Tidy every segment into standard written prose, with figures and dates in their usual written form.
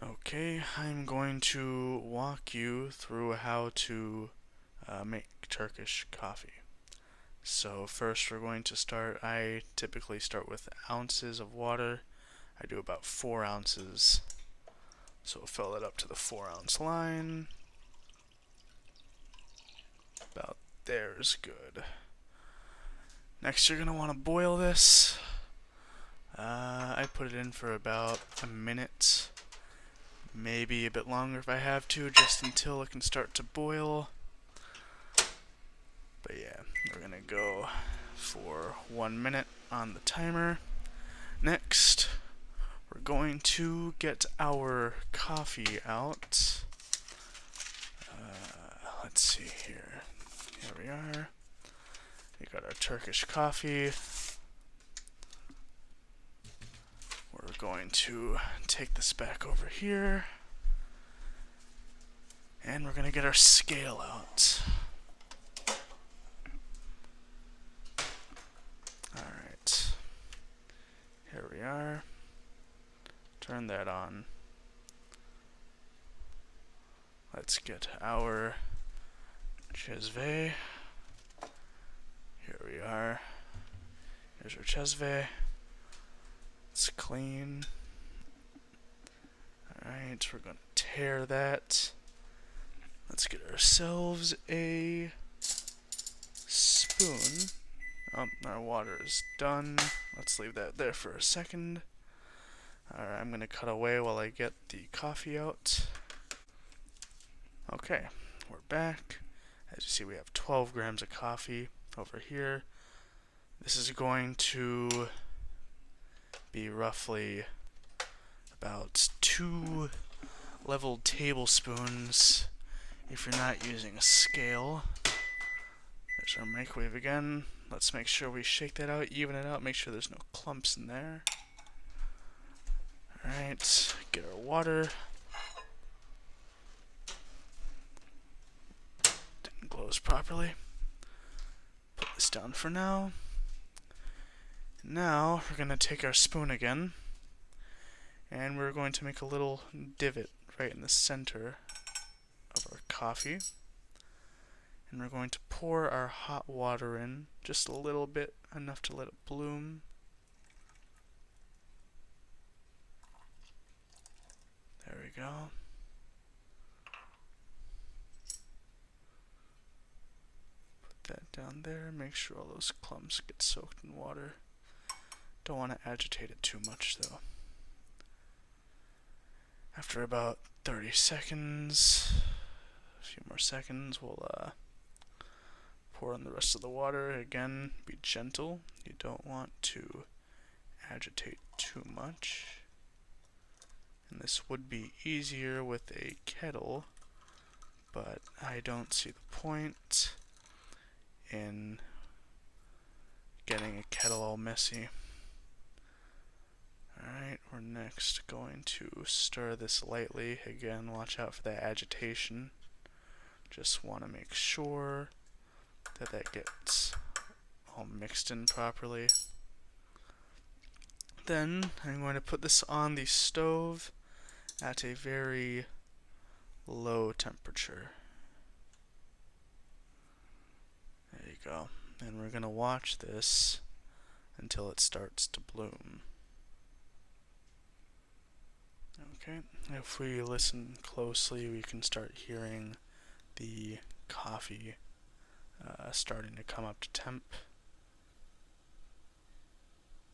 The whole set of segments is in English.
Okay, I'm going to walk you through how to make Turkish coffee. So first we're going to start, I typically start with ounces of water. I do about 4 ounces. So we'll fill it up to the 4-ounce line. About there is good. Next you're going to want to boil this. I put it in for about a minute. Maybe a bit longer if I have to, just until it can start to boil. But yeah, we're gonna go for 1 minute on the timer. Next, we're going to get our coffee out. Let's see here. Here we are. We got our Turkish coffee. We're going to take this back over here. And we're going to get our scale out. Alright. Here we are. Turn that on. Let's get our chesve. Here we are. Here's our chesve. It's clean. Alright, we're going to tear that. Let's get ourselves a spoon. Oh, our water is done. Let's leave that there for a second. Alright, I'm going to cut away while I get the coffee out. Okay, we're back. As you see, we have 12 grams of coffee over here. This is going to be roughly about 2 leveled tablespoons if you're not using a scale. There's our microwave again. Let's make sure we shake that out, even it out, make sure there's no clumps in there. Alright, get our water. Didn't close properly. Put this down for now. Now we're going to take our spoon again, and we're going to make a little divot right in the center of our coffee. And we're going to pour our hot water in, just a little bit, enough to let it bloom. There we go. Put that down there, make sure all those clumps get soaked in water. Don't want to agitate it too much though. After about 30 seconds, a few more seconds, we'll pour in the rest of the water. Again, be gentle. You don't want to agitate too much. And this would be easier with a kettle, but I don't see the point in getting a kettle all messy. Alright, we're next going to stir this lightly. Again, watch out for that agitation. Just want to make sure that that gets all mixed in properly. Then I'm going to put this on the stove at a very low temperature. There you go. And we're going to watch this until it starts to bloom. Okay, if we listen closely, we can start hearing the coffee starting to come up to temp.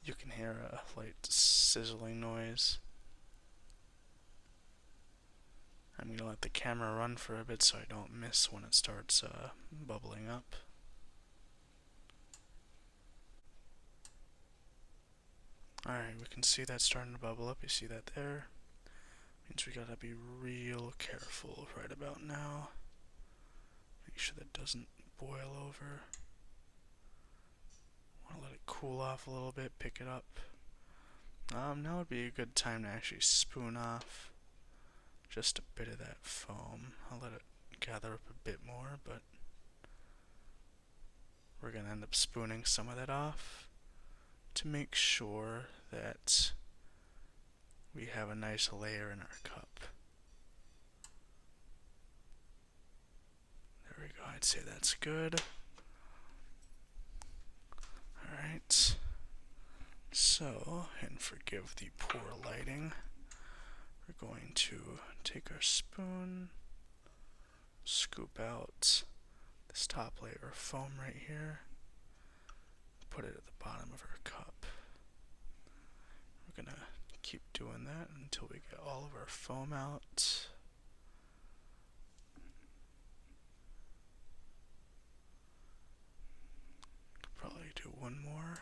You can hear a light sizzling noise. I'm going to let the camera run for a bit so I don't miss when it starts bubbling up. Alright, we can see that starting to bubble up. You see that there? Means we gotta be real careful right about now. Make sure that doesn't boil over. Want to let it cool off a little bit, pick it up. Now would be a good time to actually spoon off just a bit of that foam. I'll let it gather up a bit more, but we're gonna end up spooning some of that off to make sure that we have a nice layer in our cup. I'd say that's good. Alright. So, and forgive the poor lighting, we're going to take our spoon, scoop out this top layer of foam right here, put it at the bottom of our cup. We're gonna keep doing that until we get all of our foam out. Probably do one more.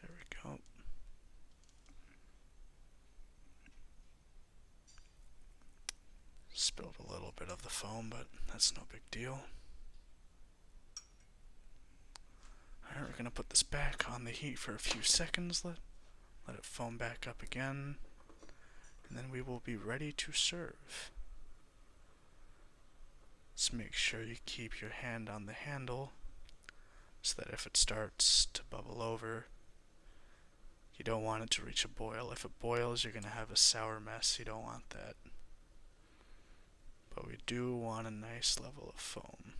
There we go. Spilled a little bit of the foam, but that's no big deal. Alright, we're going to put this back on the heat for a few seconds, let it foam back up again, and then we will be ready to serve. Just make sure you keep your hand on the handle so that if it starts to bubble over, you don't want it to reach a boil. If it boils, you're going to have a sour mess. You don't want that. But we do want a nice level of foam.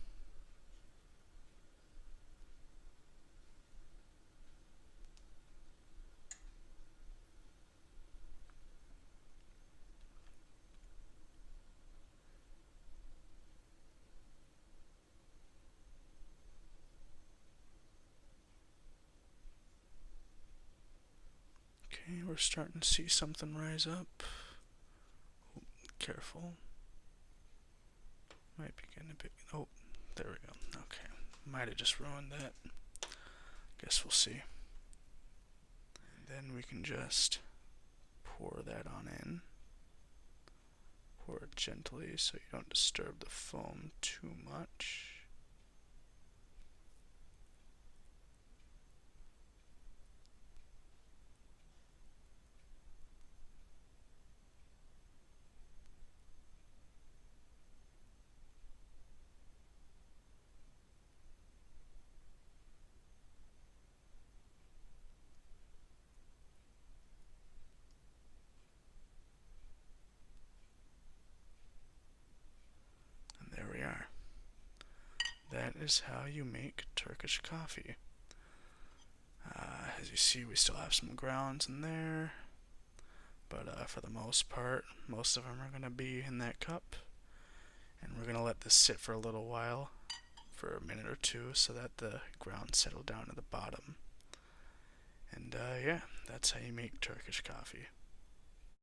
Okay, we're starting to see something rise up. Oh, careful. Might be getting a bit. Oh, there we go. Okay, might have just ruined that. Guess we'll see. And then we can just pour that on in. Pour it gently so you don't disturb the foam too much. There we are. That is how you make Turkish coffee. As you see, we still have some grounds in there, but for the most part, most of them are going to be in that cup. And we're going to let this sit for a little while, for a minute or two, so that the grounds settle down at the bottom. And yeah, that's how you make Turkish coffee.